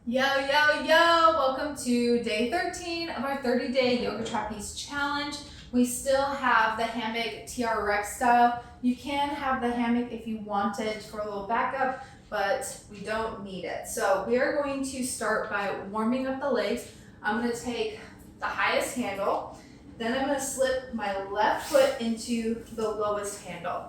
Yo, yo, yo! Welcome to day 13 of our 30-day yoga trapeze challenge. We still have the hammock TRX style. You can have the hammock if you wanted for a little backup, but we don't need it. So we are going to start by warming up the legs. I'm going to take the highest handle, then I'm going to slip my left foot into the lowest handle.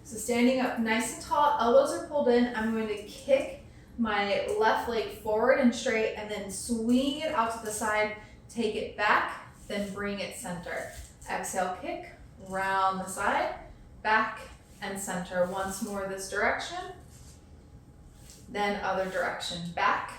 So standing up nice and tall, elbows are pulled in, I'm going to kick my left leg forward and straight and then swing it out to the side, take it back, then bring it center. Exhale, kick, round the side, back and center. Once more this direction, then other direction. Back,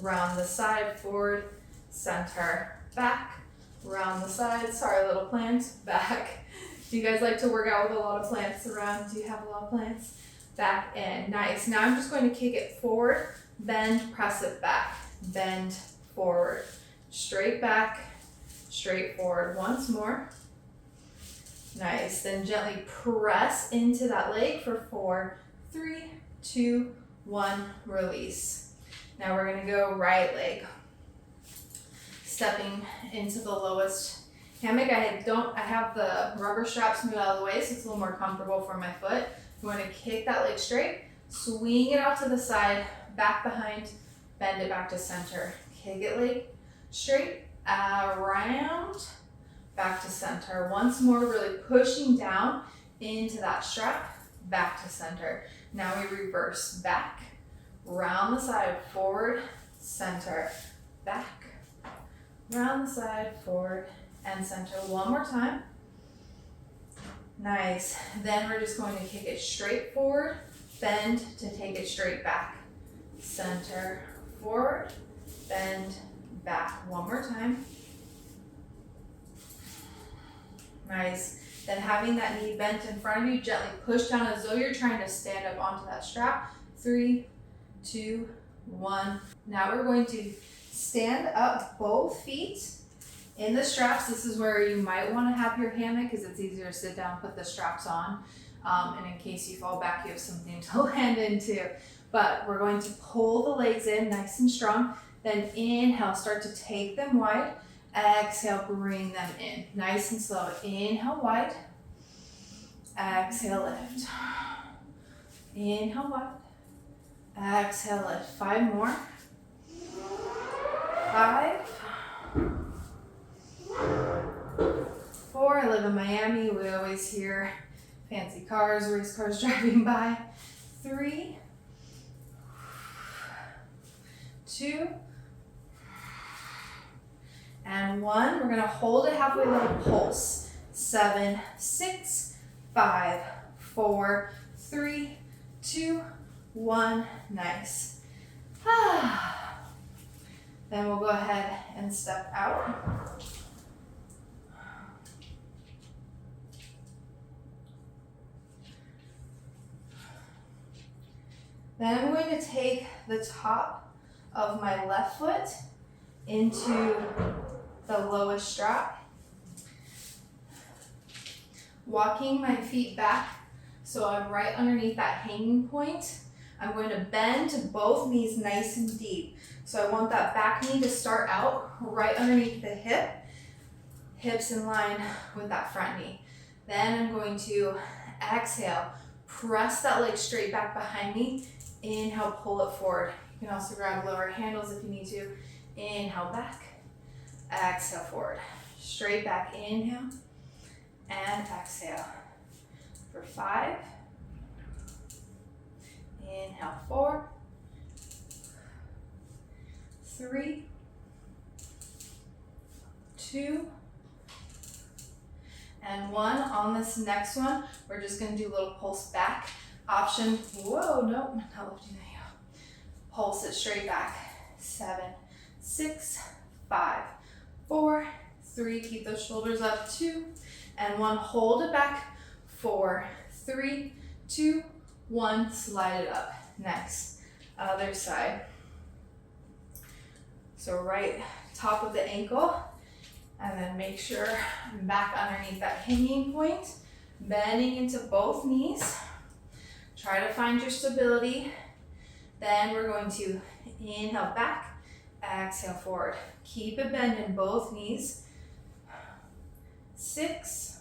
round the side, forward, center, back, round the side. Sorry, little plants, back. Do you guys like to work out with a lot of plants around? Do you have a lot of plants? Back in, nice. Now I'm just going to kick it forward, bend, press it back, bend, forward, straight back, straight forward. Once more. Nice, then gently press into that leg for 4, 3, 2, 1, release. Now we're gonna go right leg. Stepping into the lowest hammock. I have the rubber straps moved out of the way so it's a little more comfortable for my foot. You want to kick that leg straight, swing it out to the side, back behind, bend it back to center. Kick it leg straight, around, back to center. Once more, really pushing down into that strap, back to center. Now we reverse, back, round the side, forward, center, back, round the side, forward, and center. One more time. Nice. Then we're just going to kick it straight forward, bend to take it straight back. Center, forward, bend, back. One more time. Nice. Then having that knee bent in front of you, gently push down as though you're trying to stand up onto that strap. 3, 2, 1. Now we're going to stand up both feet in the straps. This is where you might want to have your hammock because it's easier to sit down, put the straps on, and in case you fall back, you have something to land into. But we're going to pull the legs in nice and strong. Then inhale, start to take them wide. Exhale, bring them in. Nice and slow. Inhale, wide. Exhale, lift. Inhale, wide. Exhale, lift. 5 more. 5. 4, I live in Miami. We always hear fancy cars, race cars driving by. 3, 2, and 1. We're gonna hold it halfway, little pulse. 7, 6, 5, 4, 3, 2, 1. Nice. Then we'll go ahead and step out. Then I'm going to take the top of my left foot into the lowest strap. Walking my feet back so I'm right underneath that hanging point. I'm going to bend both knees nice and deep. So I want that back knee to start out right underneath the hip, hips in line with that front knee. Then I'm going to exhale, press that leg straight back behind me. Inhale, pull it forward. You can also grab lower handles if you need to. Inhale, back. Exhale, forward. Straight back, inhale, and exhale. For 5. Inhale, 4. 3, 2, and 1. On this next one, we're just going to do a little pulse back. Option, whoa, nope, not lifting the heel. Pulse it straight back. 7, 6, 5, 4, 3, keep those shoulders up. 2, and 1, hold it back. 4, 3, 2, 1, slide it up. Next, other side. So right top of the ankle, and then make sure I'm back underneath that hanging point, bending into both knees. Try to find your stability. Then we're going to inhale back, Exhale forward. Keep it bent in both knees. 6,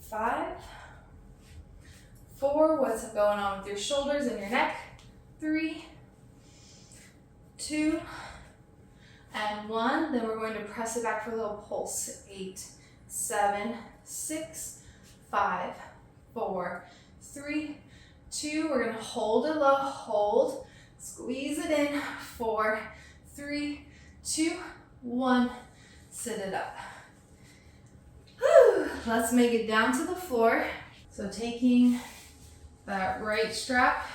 5, 4. What's going on with your shoulders and your neck? 3, 2, and 1. Then we're going to press it back for a little pulse. 8, 7, 6, 5, 4, 3, 2. We're going to hold it low. Hold. Squeeze it in. 4, 3, 2, 1. Sit it up. Whew. Let's make it down to the floor. So taking that right strap,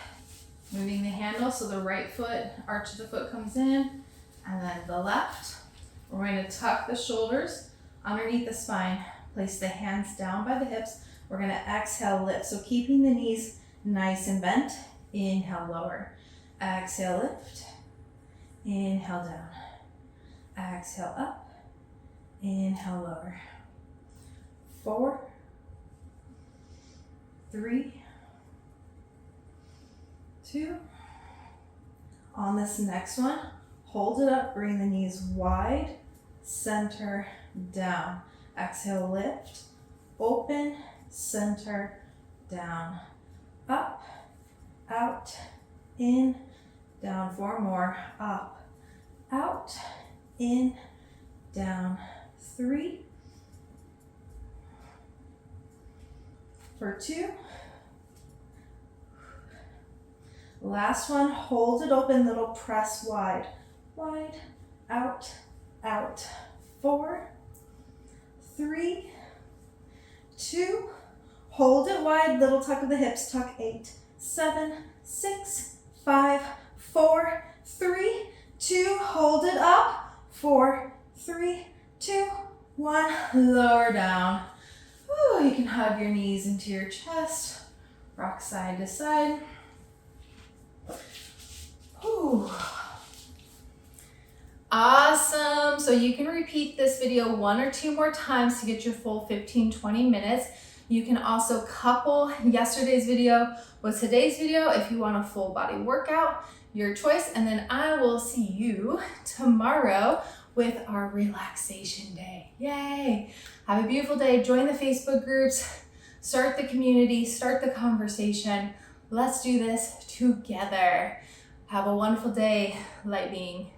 moving the handle so the right foot, arch of the foot comes in, and then the left. We're going to tuck the shoulders underneath the spine. Place the hands down by the hips. We're going to exhale, lift. So keeping the knees nice and bent. Inhale, lower. Exhale, lift. Inhale, down. Exhale, up. Inhale, lower. 4, 3, 2. On this next one, hold it up, bring the knees wide, center, down. Exhale, lift, open, center, down, up, out, in, down. 4 more, up, out, in, down. 3, for 2. Last one, hold it open, little press wide. Wide, out, out. 4, 3, 2. Hold it wide, little tuck of the hips. Tuck. 8, 7, 6, 5, 4, 3, 2. Hold it up. 4, 3, 2, 1. Lower down. Ooh, you can hug your knees into your chest. Rock side to side. Ooh. Awesome. So you can repeat this video 1 or 2 more times to get your full 15-20 minutes. You can also couple yesterday's video with today's video if you want a full body workout, your choice. And then I will see you tomorrow with our relaxation day. Yay. Have a beautiful day. Join the Facebook groups, start the community, start the conversation. Let's do this together. Have a wonderful day, light being.